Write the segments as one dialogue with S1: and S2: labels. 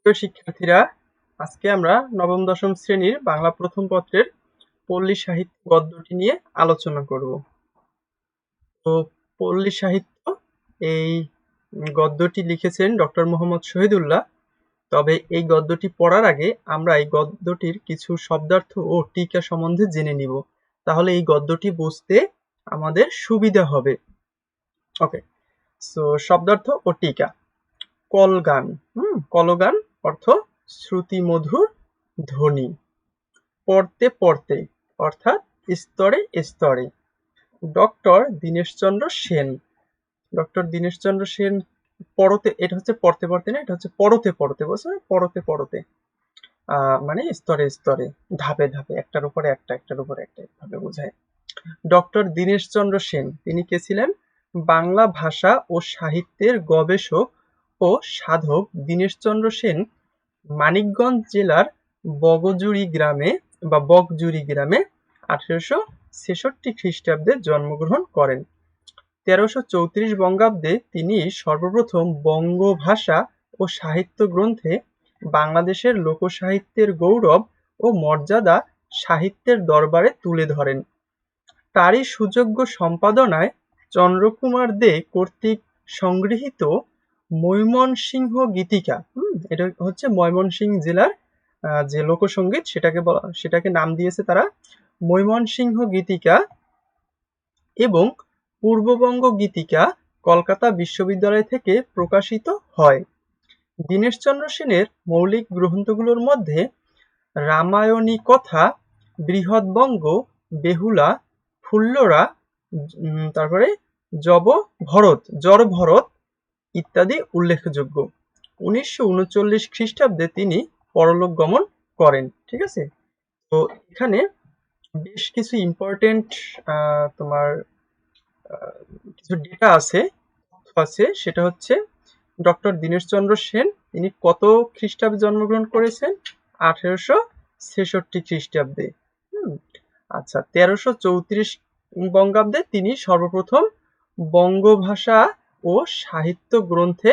S1: প্রিয় শিক্ষার্থীরা, আজকে আমরা নবম দশম শ্রেণীর বাংলা প্রথম পত্রের পল্লী সাহিত্য গদ্যটি নিয়ে আলোচনা করব। তো পল্লী সাহিত্য এই গদ্যটি লিখেছেন ডক্টর মোহাম্মদ শহীদুল্লাহ। তবে এই গদ্যটি পড়ার আগে আমরা এই গদ্যটির কিছু শব্দার্থ ও টিকা সম্বন্ধে জেনে নিব, তাহলে এই গদ্যটি বুঝতে আমাদের সুবিধা হবে। ওকে, সো শব্দার্থ ও টিকা। কলগান, কলগান অর্থ শ্রুতি মধুর ধ্বনি। পড়তে পড়তে অর্থাৎ স্তরে স্তরে। ডক্টর দীনেশচন্দ্র সেন, ডক্টর দীনেশচন্দ্র সেন পড়তে, এটা হচ্ছে পড়তে পড়তে না, এটা হচ্ছে পড়তে পড়তে, বুঝছো? পড়তে পড়তে মানে স্তরে স্তরে, ধাপে ধাপে, একটার উপরে একটা, একটার উপরে একটা, এভাবে বোঝায়। ডক্টর দীনেশচন্দ্র সেন তিনি কে ছিলেন? বাংলা ভাষা ও সাহিত্যের গবেষক ও সাধক দীনেশচন্দ্র সেন মানিকগঞ্জ জেলার বগজুড়ি গ্রামে 1866 খ্রিস্টাব্দে জন্মগ্রহণ করেন। 1334 বঙ্গাব্দে তিনি সর্বপ্রথম বঙ্গ ভাষা ও সাহিত্য গ্রন্থে বাংলাদেশের লোকসাহিত্যের গৌরব ও মর্যাদা সাহিত্যের দরবারে তুলে ধরেন। তারই সুযোগ্য সম্পাদনায় চন্দ্রকুমার দে কর্তৃক সংগৃহীত ময়মনসিংহ গীতিকা, এটা হচ্ছে ময়মনসিংহ জেলার যে লোকসঙ্গীত, সেটাকে নাম দিয়েছে তারা ময়মনসিংহ গীতিকা, এবং পূর্ববঙ্গ গীতিকা কলকাতা বিশ্ববিদ্যালয় থেকে প্রকাশিত হয়। দীনেশচন্দ্র সেনের মৌলিক গ্রন্থগুলোর মধ্যে রামায়ণী কথা, বৃহৎবঙ্গ, বেহুলা, ফুল্লরা, তারপরে জড় ভরত ইত্যাদি উল্লেখযোগ্য। 1939 খ্রিস্টাব্দে তিনি পরলোক গমন করেন। ঠিক আছে, তো এখানে বেশ কিছু ইম্পর্টেন্ট তোমার কিছু ডেটা আছে, সেটা হচ্ছে ডক্টর দীনেশচন্দ্র সেন তিনি কত খ্রিস্টাব্দে জন্মগ্রহণ করেছেন? 1866 খ্রিস্টাব্দে। আচ্ছা, 1334 বঙ্গাব্দে তিনি সর্বপ্রথম বঙ্গভাষা ও সাহিত্য গ্রন্থে,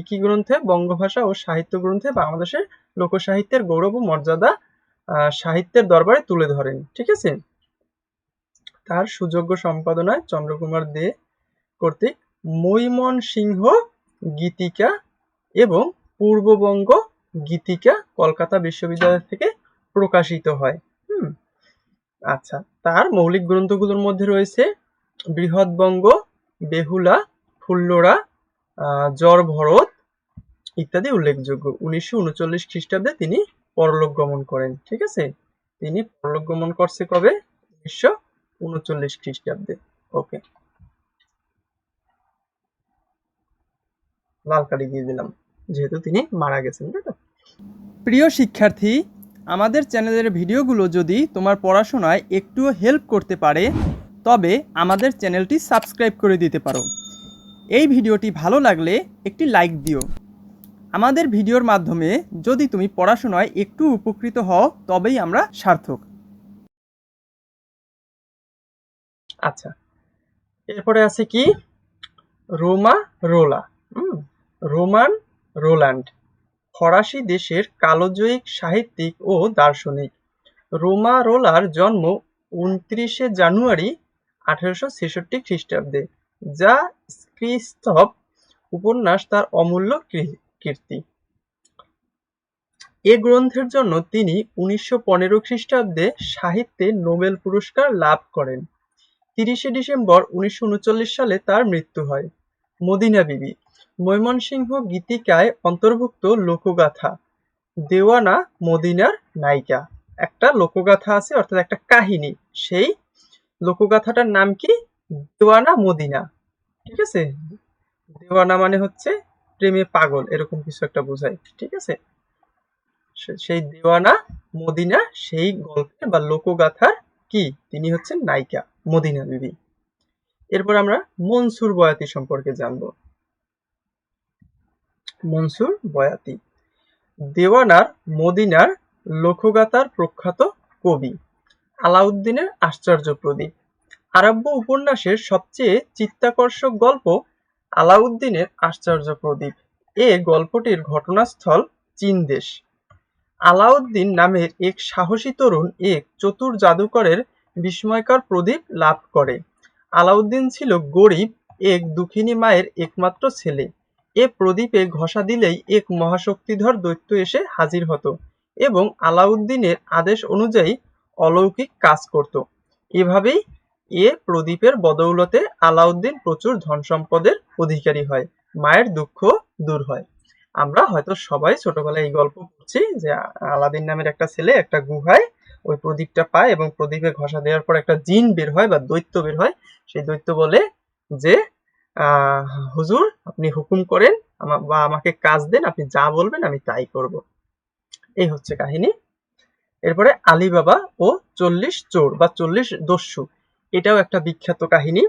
S1: কি গ্রন্থে? বঙ্গভাষা ও সাহিত্য গ্রন্থে বাংলাদেশের লোকসাহিত্যের গৌরব ও মর্যাদা সাহিত্যের দরবারে তুলে ধরেন। ঠিক আছে, তার সুযোগ্য সম্পাদনায় চন্দ্রকুমার দে কর্তৃক মৈমনসিংহ গীতিকা এবং পূর্ববঙ্গ গীতিকা কলকাতা বিশ্ববিদ্যালয় থেকে প্রকাশিত হয়। আচ্ছা, তার মৌলিক গ্রন্থগুলোর মধ্যে রয়েছে বৃহৎবঙ্গ, বেহুলা, ফুল্লরা, জড় ভরত ইত্যাদি উল্লেখযোগ্য। 1939 খ্রিস্টাব্দে তিনি পরলোক গমন করেন। ঠিক আছে, তিনি পরলোক গমন করছে কবে? 1939 খ্রিস্টাব্দে। ওকে, লাল কালি দিয়ে দিলাম যেহেতু তিনি মারা গেছেন। তাই তো? প্রিয় শিক্ষার্থী, আমাদের চ্যানেলের ভিডিওগুলো যদি তোমার পড়াশোনায় একটুও হেল্প করতে পারে তবে আমাদের চ্যানেলটি সাবস্ক্রাইব করে দিতে পারো। এই ভিডিওটি ভালো লাগলে একটি লাইক দিও। আমাদের ভিডিওর মাধ্যমে যদি তুমি পড়াশোনায় একটু উপকৃত হও তবেই আমরা সার্থক। আচ্ছা, এরপরে আছে কি? রোমা রোলা, রোমান রোল্যান্ড ফরাসি দেশের কালোজয়িক সাহিত্যিক ও দার্শনিক। রোমা রোলার জন্ম 29 জানুয়ারি 1866 খ্রিস্টাব্দে, যা ক্রিস্তভ উপন্যাস তার অমূল্য কীর্তি। এ গ্রন্থের জন্য তিনি 1915 খ্রিস্টাব্দে সাহিত্যে নোবেল পুরস্কার লাভ করেন। 30 ডিসেম্বর 1939 সালে তার মৃত্যু হয়। মদিনা বিবি ময়মনসিংহ গীতিকায় অন্তর্ভুক্ত লোকগাথা দেওয়ানা মদিনার নায়িকা, একটা লোকগাথা আছে, অর্থাৎ একটা কাহিনী। সেই লোকগাথাটার নাম কি? দেওয়ানা মদিনা। ঠিক আছে, দেওয়ানা মানে হচ্ছে প্রেমে পাগল, এরকম কিছু একটা বোঝায়। ঠিক আছে, সেই দেওয়ানা মদিনা সেই গল্পের বা লোকগাথার কি, তিনি হচ্ছেন নায়িকা, মদিনা বিবি। এরপর আমরা মনসুর বয়াতি সম্পর্কে জানব। মনসুর বয়াতি দেওয়ানার মদিনার লোকগাথার প্রখ্যাত কবি। আলাউদ্দিনের আশ্চর্য প্রদীপ আরব্য উপন্যাসের সবচেয়ে চিত্তাকর্ষক গল্প আলাউদ্দিনের আশ্চর্য প্রদীপ। এ গল্পটির ঘটনাস্থল চীন দেশ। আলাউদ্দিন নামের এক সাহসী তরুণ এক চতুর জাদুকরের বিস্ময়কর প্রদীপ লাভ করে। আলাউদ্দিন ছিল গরিব এক দুঃখিনী মায়ের একমাত্র ছেলে। এ প্রদীপে ঘষা দিলেই এক মহাশক্তিধর দৈত্য এসে হাজির হতো এবং আলাউদ্দিনের আদেশ অনুযায়ী অলৌকিক কাজ করত। এভাবেই এ প্রদীপের বদৌলতে আলাউদ্দিন প্রচুর ধন সম্পদের অধিকারী হয়, মায়ের দুঃখ দূর হয়। আমরা হয়তো সবাই ছোটবেলায় এই গল্প পড়ছি যে আলাদিন নামের একটা ছেলে একটা গুহায় ওই প্রদীপটা পায় এবং প্রদীপে ঘষা দেওয়ার পর একটা জিন বের হয় বা দৈত্য বের হয়। সেই দৈত্য বলে যে হুজুর আপনি হুকুম করেন বা আমাকে কাজ দেন, আপনি যা বলবেন আমি তাই করব। এই হচ্ছে কাহিনী। এরপরে আলীবাবা ও 40 চোর বা 40 দস্যু, এটাও একটা বিখ্যাত কাহিনী।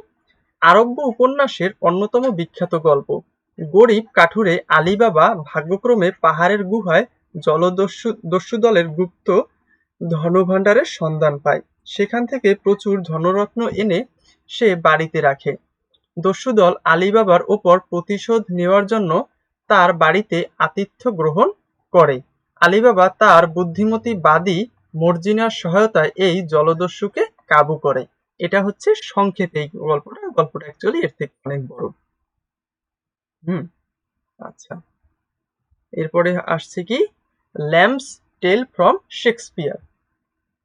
S1: আরব্য উপন্যাসের অন্যতম বিখ্যাত গল্প। গরিব কাঠুরে আলীবাবা ভাগ্যক্রমে পাহাড়ের গুহায় দস্যু দলের গুপ্ত ধনভাণ্ডারের সন্ধান পায়। সেখান থেকে প্রচুর ধনরত্ন এনে সে বাড়িতে রাখে। দস্যুদল আলীবাবার ওপর প্রতিশোধ নেওয়ার জন্য তার বাড়িতে আতিথ্য গ্রহণ করে। আলীবাবা তার বুদ্ধিমতী বাদী মর্জিনার সহায়তায় এই জলদস্যুকে কাবু করে। এটা হচ্ছে সংক্ষেপে এই গল্পটা অ্যাকচুয়ালি এর থেকে অনেক বড়। আচ্ছা, এরপরে আসছে কি ল্যাম্বস টেল ফ্রম শেক্সপিয়ার।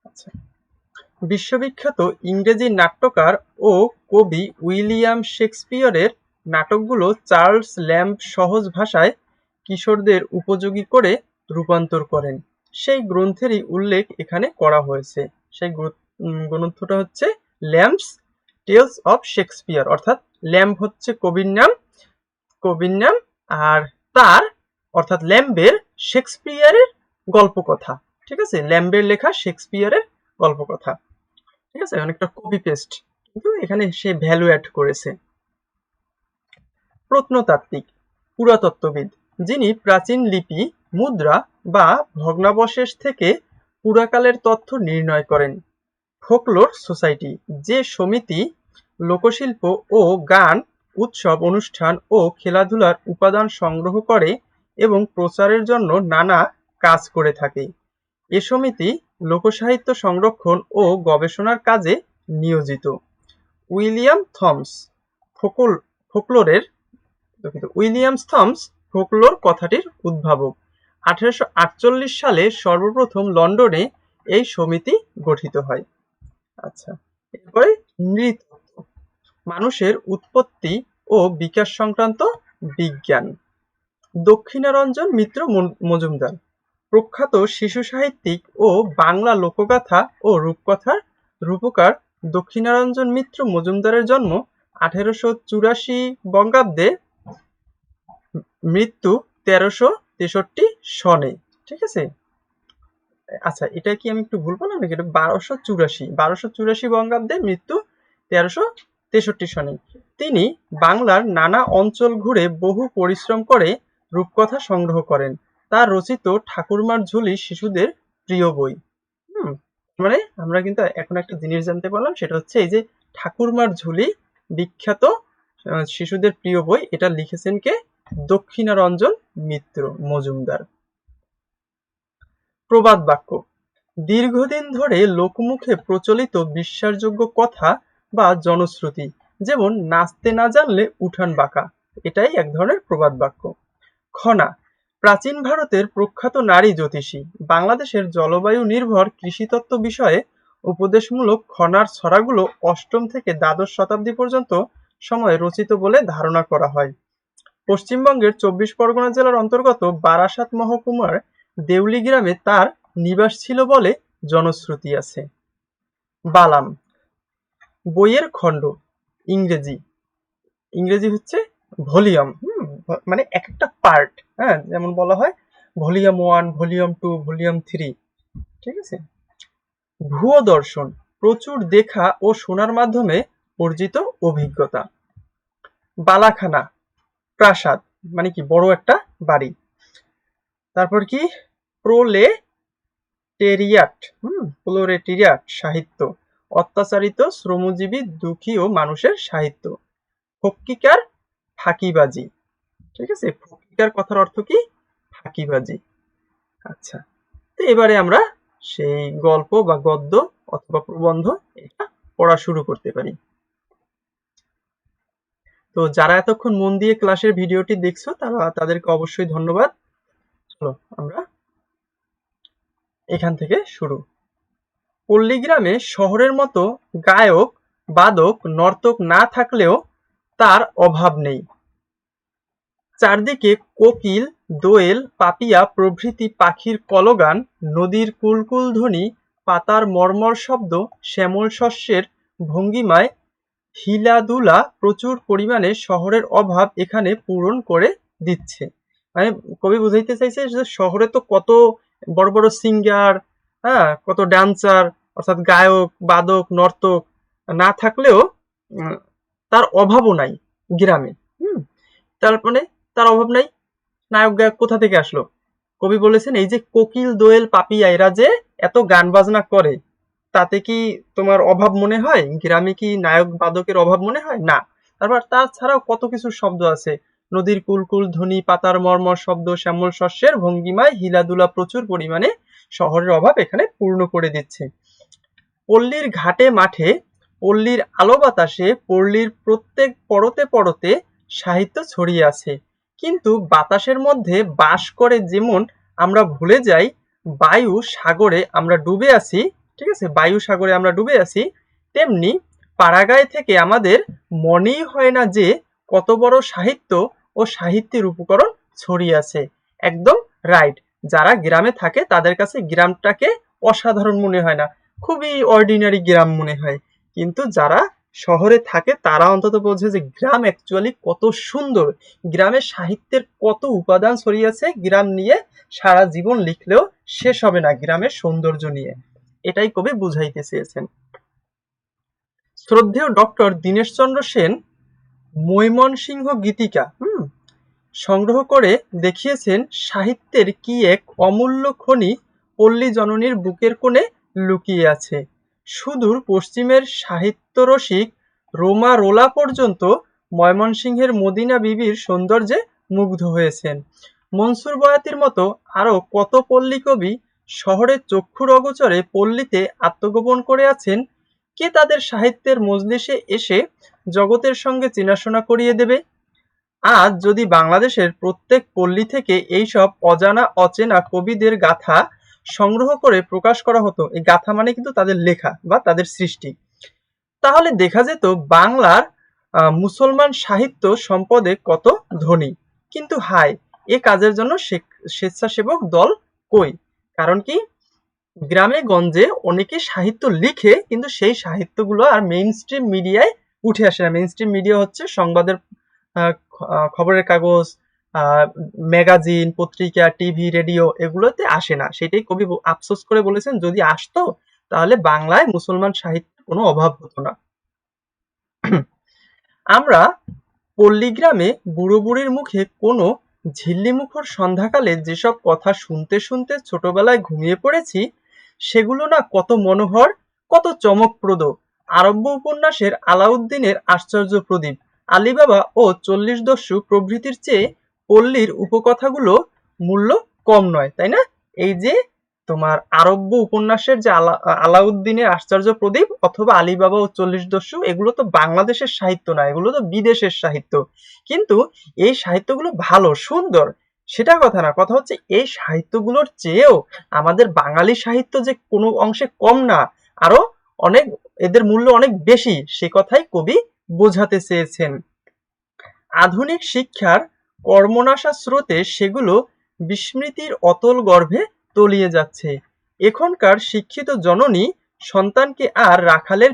S1: আচ্ছা, বিশ্ববিখ্যাত ইংরেজি নাট্যকার ও কবি উইলিয়াম শেক্সপিয়রের নাটকগুলো চার্লস ল্যাম্ব সহজ ভাষায় কিশোরদের উপযোগী করে রূপান্তর করেন। সেই গ্রন্থেরই উল্লেখ এখানে করা হয়েছে। সেই গ্রন্থটা হচ্ছে ল্যাম্বস টেলস অফ শেক্সপিয়ার, অর্থাৎ ল্যাম্ব হচ্ছে কবির নাম আর তার অর্থাৎ ল্যাম্বের শেক্সপিয়ারের গল্পকথা। ঠিক আছে, ল্যাম্বের লেখা শেক্সপিয়ারের গল্পকথা। ঠিক আছে, অনেকটা কপি পেস্ট, কিন্তু এখানে সে ভ্যালু অ্যাড করেছে। প্রত্নতাত্ত্বিক পুরাতত্ত্ববিদ, যিনি প্রাচীন লিপি, মুদ্রা বা ভগ্নাবশেষ থেকে পুরাকালের তথ্য নির্ণয় করেন। ফোকলোর সোসাইটি, যে সমিতি লোকশিল্প ও গান, উৎসব অনুষ্ঠান ও খেলাধুলার উপাদান সংগ্রহ করে এবং প্রচারের জন্য নানা কাজ করে থাকে। এ সমিতি লোকসাহিত্য সংরক্ষণ ও গবেষণার কাজে নিয়োজিত। উইলিয়াম থমস ফোকলোর কথাটির উদ্ভাবক। 1848 সালে সর্বপ্রথম লন্ডনে এই সমিতি গঠিত হয়। আচ্ছা, এরপরে নৃতত্ত্ব, মানুষের উৎপত্তি ও বিকাশ সংক্রান্ত বিজ্ঞান। দক্ষিণারঞ্জন মিত্র মজুমদার, প্রখ্যাত শিশু সাহিত্যিক ও বাংলা লোকগাথা ও রূপকথার রূপকার দক্ষিণারঞ্জন মিত্র মজুমদারের জন্ম 1884 বঙ্গাব্দে, মৃত্যু 1363 সনে। ঠিক আছে, আচ্ছা এটা কি আমি একটু ভুল বললাম নাকি? এটা 1284 বঙ্গাব্দে, মৃত্যু 1363 সনে। তিনি বাংলার নানা অঞ্চল ঘুরে বহু পরিশ্রম করে রূপকথা সংগ্রহ করেন। তার রচিত ঠাকুরমার ঝুলি শিশুদের প্রিয় বই। মানে আমরা কিন্তু এখন একটা জিনিস জানতে পারলাম, সেটা হচ্ছে এই যে ঠাকুরমার ঝুলি বিখ্যাত শিশুদের প্রিয় বই, এটা লিখেছেন কে? দক্ষিণারঞ্জন মিত্র মজুমদার। প্রবাদ বাক্য, দীর্ঘদিন ধরে লোকমুখে প্রচলিত বিশ্বাসযোগ্য কথা বা জনশ্রুতি, যেমন নাচতে না জানলে উঠান বাঁকা, এটাই এক ধরনের প্রবাদ বাক্য। খনা, প্রাচীন ভারতের প্রখ্যাত নারী জ্যোতিষী, বাংলাদেশের জলবায়ু নির্ভর কৃষিতত্ত্ব বিষয়ে উপদেশমূলক খনার ছড়াগুলো 8ম থেকে দ্বাদশ শতাব্দী পর্যন্ত সময়ে রচিত বলে ধারণা করা হয়। পশ্চিমবঙ্গের 24 পরগনা জেলার অন্তর্গত বারাসাত মহকুমার দেউলি গ্রামে তার নিবাস ছিল বলে জনশ্রুতি আছে। বালাম, বইয়ের খণ্ড, ইংরেজি হচ্ছে ভলিউম, মানে এক একটা পার্ট, হ্যাঁ, যেমন বলা হয় ভলিউম 1, ভলিউম 2, ভলিউম 3। ঠিক আছে। ভুয়ো দর্শন, প্রচুর দেখা ও শোনার মাধ্যমে অর্জিত অভিজ্ঞতা। বালাখানা, প্রাসাদ, মানে কি বড় একটা বাড়ি। তারপর কি প্রোলেটেরিয়াট সাহিত্য, অত্যাচারিত শ্রমজীবী দুঃখী ও মানুষের সাহিত্য। ফক্কিকার, ফাঁকিবাজি। ঠিক আছে, ফক্কিকার কথার অর্থ কি? ফাঁকিবাজি। আচ্ছা, তো এবারে আমরা সেই গল্প বা গদ্য অথবা প্রবন্ধ এটা পড়া শুরু করতে পারি। তো যারা এতক্ষণ মন দিয়ে ক্লাসের ভিডিওটি দেখছো তাদেরকে অবশ্যই ধন্যবাদ। চলো আমরা এখান থেকে শুরু। পল্লীগ্রামে শহরের মতো গায়ক, বাদক, নর্তক না থাকলেও তার অভাব নেই। চারদিকে কোকিল, দোয়েল, পাপিয়া প্রভৃতি পাখির কলগান, নদীর কুলকুল ধ্বনি, পাতার মর্মর শব্দ, শ্যামল শস্যের ভঙ্গিমায় হিলাদুলা প্রচুর পরিমাণে শহরের অভাব এখানে পূরণ করে দিচ্ছে। মানে কবি বুঝাইতে চাইছে যে শহরে তো কত বড় বড় সিঙ্গার, হ্যাঁ, কত ডান্সার অর্থাৎ গায়ক, বাদক, নর্তক না থাকলেও উম, তার অভাবও নাই গ্রামে। তার মানে তার অভাব নাই। নায়ক গায়ক কোথা থেকে আসলো? কবি বলেছেন এই যে কোকিল, দোয়েল, পাপিয়া এরা যে এত গান বাজনা করে, তাতে কি তোমার অভাব মনে হয়? গ্রামে কি নায়ক বাদকের অভাব মনে হয়? না। তারপর তাছাড়াও কত কিছু শব্দ আছে, নদীর কুলকুল ধ্বনি, পাতার মর্মর শব্দ, শ্যামল শস্যের ভঙ্গিমায় হিলাদুলা প্রচুর পরিমাণে শহরের অভাব এখানে পূর্ণ করে দিচ্ছে। পল্লীর ঘাটে মাঠে, পল্লীর আলো বাতাসে, পল্লীর প্রত্যেক পরতে পরতে সাহিত্য ছড়িয়ে আছে। কিন্তু বাতাসের মধ্যে বাস করে যেমন আমরা ভুলে যাই বায়ু সাগরে আমরা ডুবে আছি, ঠিক আছে, বায়ু সাগরে আমরা ডুবে আছি, তেমনি পাড়াগাঁয় থেকে আমাদের মনেই হয় না যে কত বড় সাহিত্য ও সাহিত্যের উপকরণ ছড়িয়ে আছে। একদম রাইট। যারা গ্রামে থাকে তাদের কাছে গ্রামটাকে অসাধারণ মনে হয় না, খুবই অর্ডিনারি গ্রাম মনে হয়। কিন্তু যারা শহরে থাকে তারা অন্তত বোঝে যে গ্রাম অ্যাকচুয়ালি কত সুন্দর, গ্রামের সাহিত্যের কত উপাদান ছড়িয়ে আছে, গ্রাম নিয়ে সারা জীবন লিখলেও শেষ হবে না গ্রামের সৌন্দর্য নিয়ে। এটাই কবি বুঝাইতে চেয়েছেন। শ্রদ্ধেয় ডক্টর দীনেশচন্দ্র সেন মৈমনসিংহ গীতিকা সংগ্রহ করে দেখিয়েছেন সাহিত্যের কি এক অমূল্য খনি পল্লী জননীর বুকের কোণে লুকিয়ে আছে। সুদূর পশ্চিমের সাহিত্যরসিক রোমা রোলা পর্যন্ত ময়মনসিংহের মদিনা বিবির সৌন্দর্যে মুগ্ধ হয়েছেন। মনসুর বয়াতির মতো আরও কত পল্লী কবি শহরের চক্ষুর অগোচরে পল্লীতে আত্মগোপন করে আছেন। কে তাদের সাহিত্যের মজলিসে এসে জগতের সঙ্গে চেনাশোনা করিয়ে দেবে? আজ যদি বাংলাদেশের প্রত্যেক পল্লী থেকে এইসব অজানা অচেনা কবিদের গাথা সংগ্রহ করে প্রকাশ করা হতো, এই গাথা মানে কিন্তু তাদের লেখা বা তাদের সৃষ্টি, তাহলে দেখা যেত বাংলার মুসলমান সাহিত্য সম্পদে কত ধনী। কিন্তু হায়, এ কাজের জন্য স্বেচ্ছাসেবক দল কই? কারণ কি, গ্রামে গঞ্জে অনেকে সাহিত্য লিখে কিন্তু সেই সাহিত্যগুলো আর মেইন স্ট্রিম মিডিয়ায় উঠে আসে না। মেইন স্ট্রিম মিডিয়া হচ্ছে সংবাদের খবরের কাগজ, ম্যাগাজিন, পত্রিকা, টিভি, রেডিও, এগুলোতে আসে না। সেটাই কবি আফসোস করে বলেছেন যদি আসতো তাহলে বাংলায় মুসলমান সাহিত্যের কোনো অভাব হতো না। আমরা পল্লীগ্রামে বুড়ো বুড়ির মুখে কোনো ঝিল্লিমুখর সন্ধ্যাকালে যেসব কথা শুনতে শুনতে ছোটবেলায় ঘুমিয়ে পড়েছি, সেগুলো না কত মনোহর, কত চমকপ্রদ। আরব্য উপন্যাসের আলাউদ্দিনের আশ্চর্য প্রদীপ, আলিবাবা ও 40 দস্যু প্রভৃতির চেয়ে পল্লীর উপকথাগুলো মূল্য কম নয়, তাই না? এই যে তোমার আরব্য উপন্যাসের যে আলাউদ্দিনের আশ্চর্য প্রদীপ অথবা আলিবাবা ও 40 দস্যু, এগুলো তো বাংলাদেশের সাহিত্য না, এগুলো তো বিদেশের সাহিত্য। কিন্তু এই সাহিত্যগুলো ভালো, সুন্দর, সেটা কথা না। কথা হচ্ছে এই সাহিত্যগুলোর চেয়েও আমাদের বাঙালি সাহিত্য যে কোনো অংশে কম না, আরো অনেক, এদের মূল্য অনেক বেশি, সে কথাই কবি বোঝাতে চেয়েছেন। আধুনিক শিক্ষার কর্মনাশা স্রোতে সেগুলো বিস্মৃতির অতল গর্ভে তলিয়ে যাচ্ছে। এখনকার শিক্ষিত জননী সন্তানকে আর রাখালের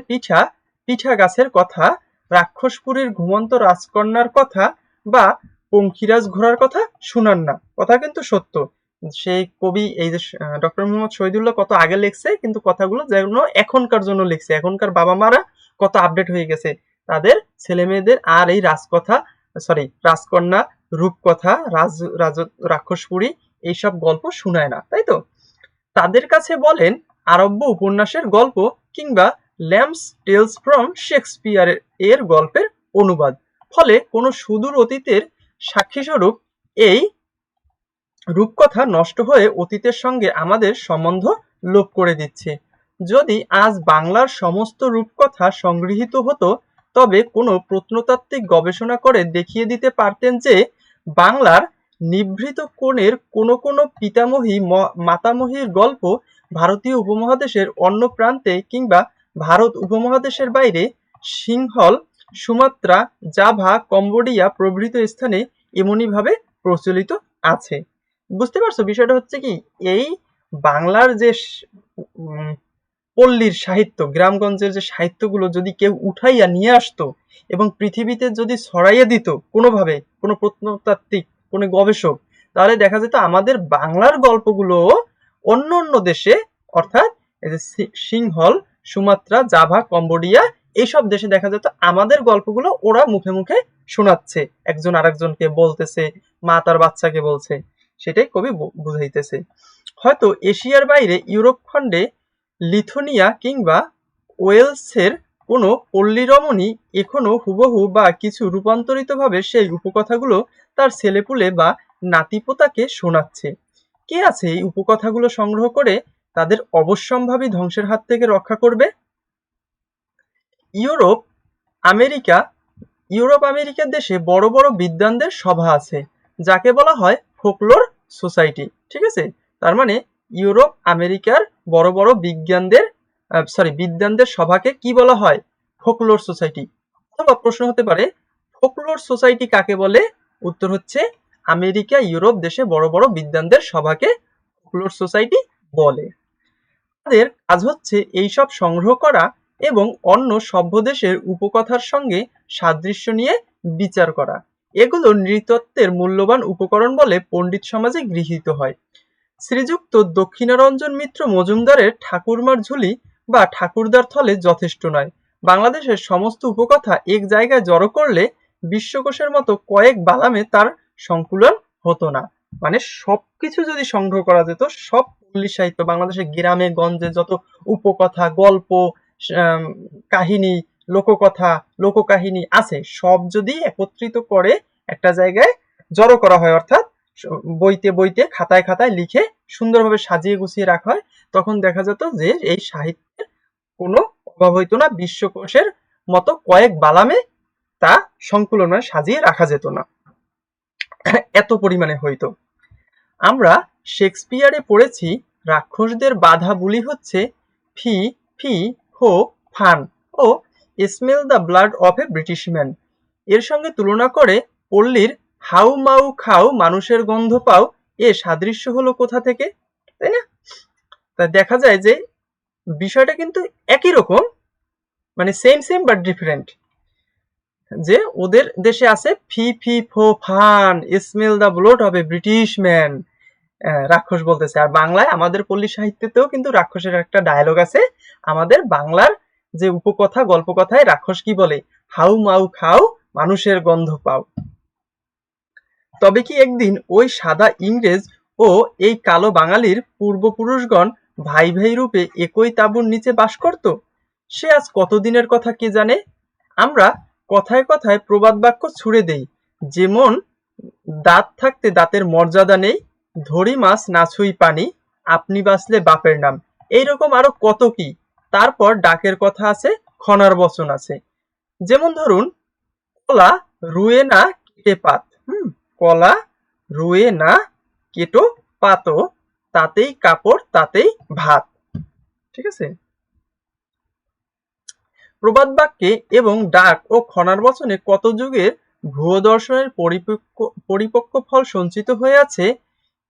S1: পিঠা গাছের কথা, রাক্ষসপুরীর ঘুমন্ত রাজকন্যার কথা বা পঙ্খিরাজ ঘোড়ার কথা শুনান না। কথা কিন্তু সত্য। সেই কবি এই যে ডক্টর মোহাম্মদ শহীদুল্লাহ কত আগে লিখছে, কিন্তু কথাগুলো যেন এখনকার জন্য লিখছে। এখনকার বাবা মারা কত আপডেট হয়ে গেছে, তাদের ছেলে মেয়েদের আর এই রাজকন্যা, রূপকথা, রাক্ষসপুরী এইসব গল্প শুনায় না, তাই তো? তাদের কাছে বলেন আরব্য উপন্যাসের গল্প কিংবা ল্যাম্বস টেলস ফ্রম শেক্সপিয়ার এর গল্পের অনুবাদ। ফলে কোনো সুদূর অতীতের সাক্ষীস্বরূপ এই রূপকথা নষ্ট হয়ে অতীতের সঙ্গে আমাদের সম্বন্ধ লোপ করে দিচ্ছে। যদি আজ বাংলার সমস্ত রূপকথা সংগৃহীত হতো, তবে কোনো প্রত্নতাত্ত্বিক গবেষণা করে দেখিয়ে দিতে পারতেন যে বাংলার নিভৃত কোণের কোনো কোনো পিতামহী মাতামহীর গল্প ভারতীয় উপমহাদেশের অন্য প্রান্তে কিংবা ভারত উপমহাদেশের বাইরে সিংহল, সুমাত্রা, জাভা, কম্বোডিয়া প্রভৃতি স্থানে এমনিভাবে প্রচলিত আছে। বুঝতে পারছো বিষয়টা হচ্ছে কি, এই বাংলার যে পল্লীর সাহিত্য, গ্রামগঞ্জের যে সাহিত্যগুলো যদি কেউ উঠাইয়া নিয়ে আসতো এবং পৃথিবীতে যদি ছড়াইয়া দিত কোনোভাবে, কোনো প্রত্নতাত্ত্বিক কোনো গবেষক, তাহলে দেখা যেত আমাদের বাংলার গল্পগুলো অন্য অন্য দেশে, অর্থাৎ এই যে সিংহল, সুমাত্রা, জাভা, কম্বোডিয়া এইসব দেশে দেখা যেত আমাদের গল্পগুলো ওরা মুখে মুখে শোনাচ্ছে, একজন আরেকজনকে বলতেছে, মা তার বাচ্চাকে বলছে। সেটাই কবি বুঝাইতেছে। হয়তো এশিয়ার বাইরে ইউরোপ খণ্ডে লিথুয়ানিয়া কিংবা ওয়েলসের কোনো পল্লী রমণী এখনো হুবহু বা কিছু রূপান্তরিতভাবে সেই উপকথাগুলো তার ছেলেপুলে বা নাতিপোতাকে শোনাচ্ছে। কে আছে এই উপকথাগুলো সংগ্রহ করে তাদের অবশ্যম্ভাবী ধ্বংসের হাত থেকে রক্ষা করবে? ইউরোপ আমেরিকার দেশে বড় বড় বিদ্বানদের সভা আছে, যাকে বলা হয় ফোকলোর সোসাইটি। ঠিক আছে, তার মানে ইউরোপ আমেরিকার বড় বড় বিদ্বানদের সভাকে কি বলা হয়? Folklore society. অথবা প্রশ্ন হতে পারে, ফোকলোর সোসাইটি কাকে বলে? উত্তর হচ্ছে, আমেরিকা ইউরোপ দেশে বড় বড় বিদ্বানদের সভাকে ফোকলোর সোসাইটি বলে। তাদের কাজ হচ্ছে এইসব সংগ্রহ করা এবং অন্য সভ্য দেশের উপকথার সঙ্গে সাদৃশ্য নিয়ে বিচার করা। এগুলো নৃতত্ত্বের মূল্যবান উপকরণ বলে পণ্ডিত সমাজে গৃহীত হয়। শ্রীযুক্ত দক্ষিণারঞ্জন মিত্র মজুমদারের ঠাকুরমার ঝুলি বা ঠাকুরদার থলে যথেষ্ট নয়। বাংলাদেশের সমস্ত উপকথা এক জায়গায় জড়ো করলে বিশ্বকোষের মতো কয়েক বালামে তার সংকুলন হতো না। মানে সবকিছু যদি সংগ্রহ করা যেত, সব পল্লী সাহিত্য, বাংলাদেশের গ্রামে গঞ্জে যত উপকথা, গল্প, কাহিনী, লোককথা, লোককাহিনী আছে, সব যদি একত্রিত করে একটা জায়গায় জড়ো করা হয়, অর্থাৎ বইতে বইতে খাতায় খাতায় লিখে সুন্দরভাবে সাজিয়ে গুছিয়ে রাখা হয়, তখন দেখা যেত যে এই সাহিত্যের কোনো অভাব হইতো না। বিশ্বকোষের মতো কয়েক বালামে তা সংকলনে সাজিয়ে রাখা যেত না, এত পরিমাণে হইতো। আমরা শেক্সপিয়ারে পড়েছি, রাক্ষসদের বাধা বুলি হচ্ছে fee fi fo fum oh smell the blood of a British man. এর সঙ্গে তুলনা করে পল্লীর হাউ মাউ খাও মানুষের গন্ধ পাও এ সাদৃশ্য হলো কোথা থেকে, তাই না? তা দেখা যায় যে বিষয়টা কিন্তু একই রকম, মানে সেম সেম বাট ডিফারেন্ট। যে ওদের দেশে আছে ফি ফি ফো fun smell the blood of a British man, রাক্ষস বলতেছে। আর বাংলায় আমাদের পল্লী সাহিত্যেতেও কিন্তু রাক্ষসের একটা ডায়লগ আছে। আমাদের বাংলার যে উপকথা, গল্পকথায় রাক্ষস কি বলে? হাউ মাউ খাও মানুষের গন্ধ পাও। তবে কি একদিন ওই সাদা ইংরেজ ও এই কালো বাঙালির পূর্বপুরুষগণ ভাই ভাই রূপে একই তাঁবুর নিচে বাস করত? সে আজ কতদিনের কথা কে জানে। আমরা কথায় কথায় প্রবাদ বাক্য ছুড়ে দেই, যেমন দাঁত থাকতে দাঁতের মর্যাদা নেই, ধরি মাছ না ছুঁই পানি, আপনি বাঁচলে বাপের নাম, এইরকম আরো কত কি। তারপর ডাকের কথা আছে, খনার বচন আছে। যেমন ধরুন, কলা রুয়ে না কেটে পাত, কলা রুয়ে না কেটো পাতো, তাতেই কাপড় তাতেই ভাত। ঠিক আছে, প্রবাদ বাক্যে এবং ডাক ও খনার বচনে কত যুগের ভুয়ো দর্শনের পরিপক্ক ফল সঞ্চিত হয়ে আছে,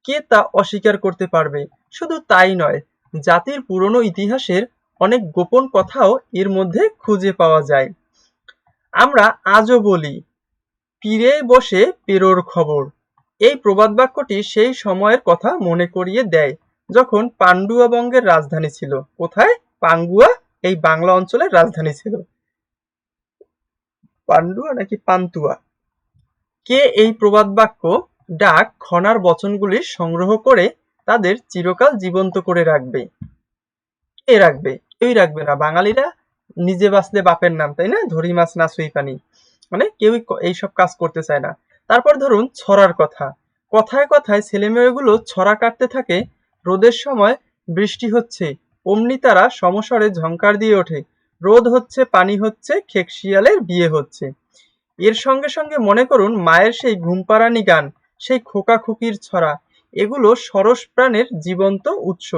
S1: কে তা অস্বীকার করতে পারবে? শুধু তাই নয়, জাতির পুরনো ইতিহাসের অনেক গোপন কথাও এর মধ্যে খুঁজে পাওয়া যায়। আমরা আজও বলি, পীরে বসে পেরোর খবর। এই প্রবাদ বাক্যটি সেই সময়ের কথা মনে করিয়ে দেয়, যখন পান্ডুয়া বঙ্গের রাজধানী ছিল। কোথায়? পাঙ্গুয়া এই বাংলা অঞ্চলের রাজধানী ছিল। পান্ডুয়া নাকি পান্তুয়া? কে এই প্রবাদ বাক্য, ডাক, খনার বচনগুলি সংগ্রহ করে তাদের চিরকাল জীবন্ত করে রাখবে? কে রাখবে? কেউই রাখবে না। বাঙালিরা নিজে বাঁচলে বাপের নাম, তাই না? ধরি মাছ না ছুঁই পানি, মানে কেউই এইসব কাজ করতে চায় না। তারপর ধরুন ছড়ার কথা। কথায় কথায় ছেলেমেয়েগুলো ছড়া কাটতে থাকে, রোদের সময় বৃষ্টি হচ্ছে, অমনি তারা সমস্বরে ঝংকার দিয়ে ওঠে, রোদ হচ্ছে, পানি হচ্ছে, খেক শিয়ালের বিয়ে হচ্ছে। এর সঙ্গে সঙ্গে মনে করুন মায়ের সেই ঘুমপাড়ানি গান, সেই খোকা খুকির ছড়া, এগুলো সরস প্রাণের জীবন্ত উৎস।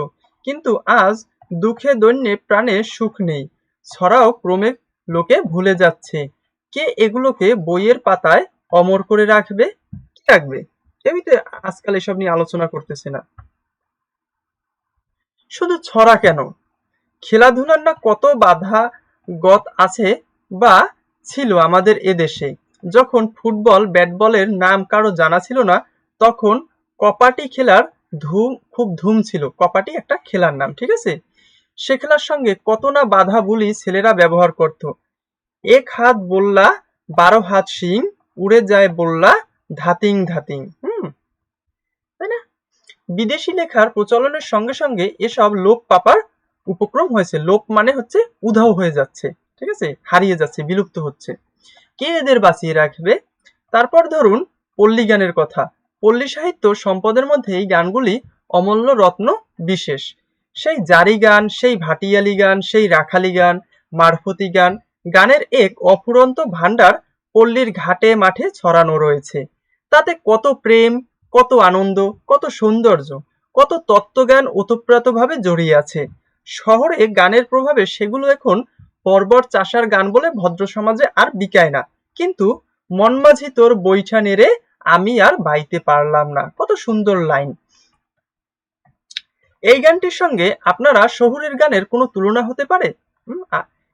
S1: কিন্তু আজ দুঃখে দৈন্যে প্রাণে সুখ নেই, ছড়াও ক্রমে লোকে ভুলে যাচ্ছে। কে এগুলোকে বইয়ের পাতায় অমর করে রাখবে? কি রাখবে? কেউই তো আজকাল এসব নিয়ে আলোচনা করতেছে না। শুধু ছড়া কেন, খেলাধুলার না কত বাধা গত আছে বা ছিল আমাদের এদেশে। যখন ফুটবল ব্যাট বলের নাম কারো জানা ছিল না, তখন কপাটি খেলার খুব ধুম ছিল। কপাটি একটা খেলার নাম, ঠিক আছে? সে খেলার সঙ্গে কত না বাধা বুলি ছেলেরা ব্যবহার করত। এক হাত বললা, 12 হাত শিং, উড়ে যায় বললা ধাতিং ধাতিং। তাই না? বিদেশি লেখার প্রচলনের সঙ্গে সঙ্গে এসব লোপ পাবার উপক্রম হয়েছে। লোপ মানে হচ্ছে উধাও হয়ে যাচ্ছে, ঠিক আছে, হারিয়ে যাচ্ছে, বিলুপ্ত হচ্ছে। কে এদের বাঁচিয়ে রাখবে? তারপর ধরুন পল্লী গানের কথা। পল্লী সাহিত্য সম্পদের মধ্যে এই গানগুলি অমূল্য রত্ন বিশেষ। সেই জারি গান, সেই ভাটিয়ালি গান, সেই রাখালি গান, মারফতি গান, গানের এক অফুরন্ত ভাণ্ডার পল্লীর ঘাটে মাঠে ছড়ানো রয়েছে। তাতে কত প্রেম, কত আনন্দ, কত সৌন্দর্য, কত তত্ত্বজ্ঞান ওতপ্রোতভাবে জড়িয়ে আছে। শহরে গানের প্রভাবে সেগুলো এখন বর্বর চাষার গান বলে ভদ্র সমাজে আর বিকায় না। কিন্তু মন মাঝি তোর বৈঠা নেড়ে আমি আর বাইতে পারলাম না, কত সুন্দর লাইন। এই গানটির সঙ্গে আপনারা শহুরের গানের কোনো তুলনা হতে পারে?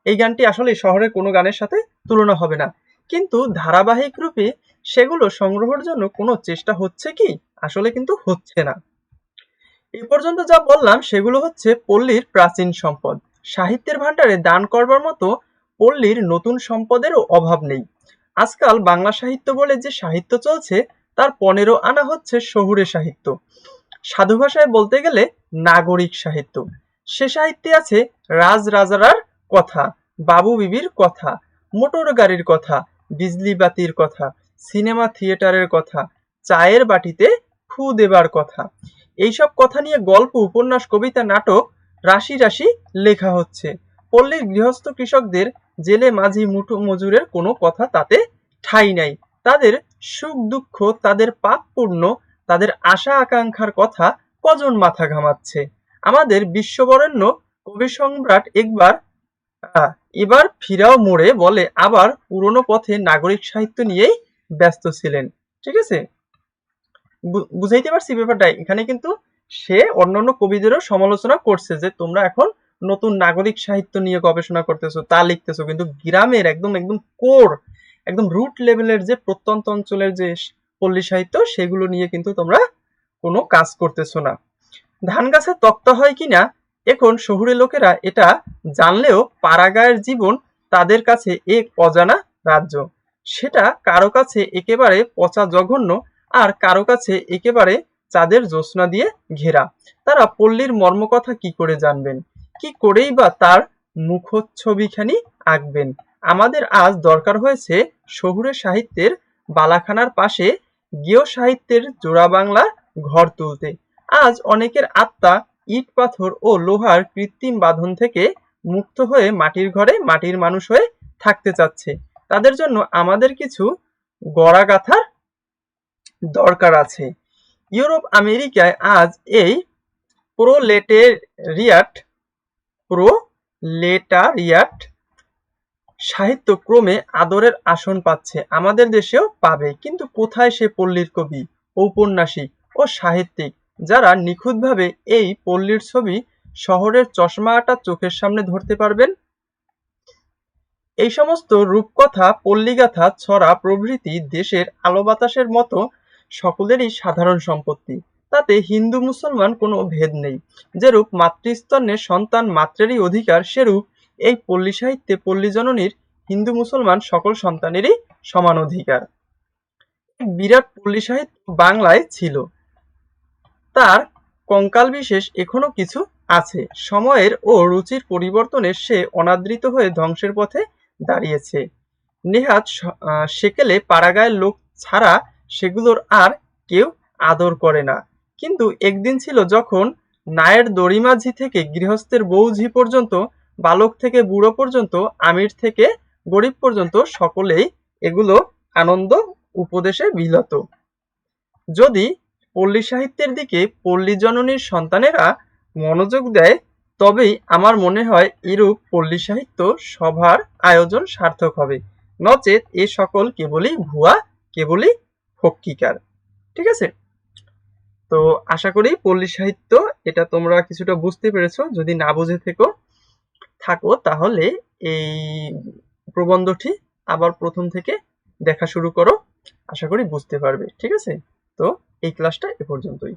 S1: এই গানটি আসলে শহরের কোনো গানের সাথে তুলনা হবে না। কিন্তু ধারাবাহিক রূপে সেগুলো সংগ্রহের জন্য কোনো চেষ্টা হচ্ছে কি? আসলে কিন্তু হচ্ছে না। এ পর্যন্ত যা বললাম সেগুলো হচ্ছে পল্লীর প্রাচীন সম্পদ। সাহিত্যের ভাণ্ডারে দান করবার মতো পল্লীর নতুন সম্পদেরও অভাব নেই। আজকাল বাংলা সাহিত্য বলে যে সাহিত্য চলছে, তার 15 আনা হচ্ছে শহুরে সাহিত্য। সাধু ভাষায় বলতে গেলে নাগরিক সাহিত্য। সে সাহিত্যে আছে রাজ রাজারার কথা, বাবু বিবির কথা, মোটর গাড়ির কথা, বিজলি বাতির কথা, সিনেমা থিয়েটারের কথা, চায়ের বাটিতে ফু দেবার কথা। এইসব কথা নিয়ে গল্প, উপন্যাস, কবিতা, নাটক রাশি রাশি লেখা হচ্ছে। পল্লীর গৃহস্থ কৃষকদের, জেলে মাঝি মুঠো মজুরের কোনো কথা তাতে ঠাঁই নাই। তাদের সুখ দুঃখ, তাদের পাপ পুণ্য, তাদের আশা আকাঙ্ক্ষার কথা কজন মাথা ঘামাচ্ছে? আমাদের বিশ্ববরেণ্য কবি সম্রাট এবার ফিরাও মোড়ে বলে আবার পুরনো পথে নাগরিক সাহিত্য নিয়েই ব্যস্ত ছিলেন। ঠিক আছে, বুঝাইতে পারছি ব্যাপারটা? এখানে কিন্তু সে অন্যান্য কবিদেরও সমালোচনা করছে যে তোমরা এখন নতুন নাগরিক সাহিত্য নিয়ে গবেষণা করতেছো, তা লিখতেছো, কিন্তু গ্রামের একদম একদম কোর, একদম রুট লেভেলের যে প্রত্যন্ত অঞ্চলের যে পল্লী সাহিত্য, সেগুলো নিয়ে কিন্তু তোমরা কোনো কাজ করতেছো না। ধান গাছে তক্তা হয় কিনা এখন শহুরে লোকেরা এটা জানলেও পাড়াগাঁয়ের জীবন তাদের কাছে এক অজানা রাজ্য। সেটা কারো কাছে একেবারে পচা জঘন্য, আর কারো কাছে একেবারে চাঁদের জ্যোৎস্না দিয়ে ঘেরা। তারা পল্লীর মর্মকথা কি করে জানবেন? কি করেই বা তার মুখচ্ছবিখানি আঁকবেন? আমাদের আজ দরকার হয়েছে শহুরে সাহিত্যের বালাখানার পাশে গেয় সাহিত্যের জোড়া বাংলা ঘর তুলতে। আজ অনেকের আত্মা ইট পাথর ও লোহার কৃত্রিম বাঁধন থেকে মুক্ত হয়ে মাটির ঘরে মাটির মানুষ হয়ে থাকতে চাচ্ছে। তাদের জন্য আমাদের কিছু গড়াগাথার দরকার আছে। ইউরোপ আমেরিকায় আজ এই প্রোলেটারিয়াট সাহিত্য ক্রমে আদরের আসন পাচ্ছে, আমাদের দেশেও পাবে। কিন্তু কোথায় সে পল্লীর কবি, ঔপন্যাসিক ও সাহিত্যিক যারা নিখুঁতভাবে এই পল্লীর ছবি শহরের চশমা আঁটা চোখের সামনে ধরতে পারবেন? এই সমস্ত রূপকথা, পল্লীগাথা, ছড়া প্রভৃতি দেশের আলো বাতাসের মতো সকলেরই সাধারণ সম্পত্তি। তাতে হিন্দু মুসলমান কোনো ভেদ নেই। যেরূপ মাতৃস্তন্যে সন্তান মাত্রেরই অধিকার, সেরূপ এই পল্লী সাহিত্যে পল্লী জননীর হিন্দু মুসলমান সকল সন্তানেরই সমান অধিকার। এক বিরাট পল্লী সাহিত্য বাংলায় ছিল, তার কঙ্কালবিশেষ এখনো কিছু আছে। সময়ের ও রুচির পরিবর্তনে সে অনাদৃত হয়ে ধ্বংসের পথে দাঁড়িয়েছে। নেহাত সেকেলে পাড়াগাঁয়ের লোক ছাড়া সেগুলোর আর কেউ আদর করে না। কিন্তু একদিন ছিল যখন নায়ের দড়িমাঝি থেকে গৃহস্থের বউঝি পর্যন্ত, বালক থেকে বুড়ো পর্যন্ত, আমির থেকে গরিব পর্যন্ত সকলেই এগুলো আনন্দ উপদেশে বিলত। যদি পল্লী সাহিত্যের দিকে পল্লী জননীর সন্তানেরা মনোযোগ দেয়, তবেই আমার মনে হয় এরূপ পল্লী সাহিত্য সভার আয়োজন সার্থক হবে, নচেৎ এ সকল কেবলই ভুয়া, কেবলই ফক্কিকার। ঠিক আছে? তো আশা করি পল্লী সাহিত্য এটা তোমরা কিছুটা বুঝতে পেরেছো। যদি না বুঝে থাকো তাহলে এই প্রবন্ধটি আবার প্রথম থেকে দেখা শুরু করো, আশা করি বুঝতে পারবে। ঠিক আছে? তো এই ক্লাসটা এ পর্যন্তই।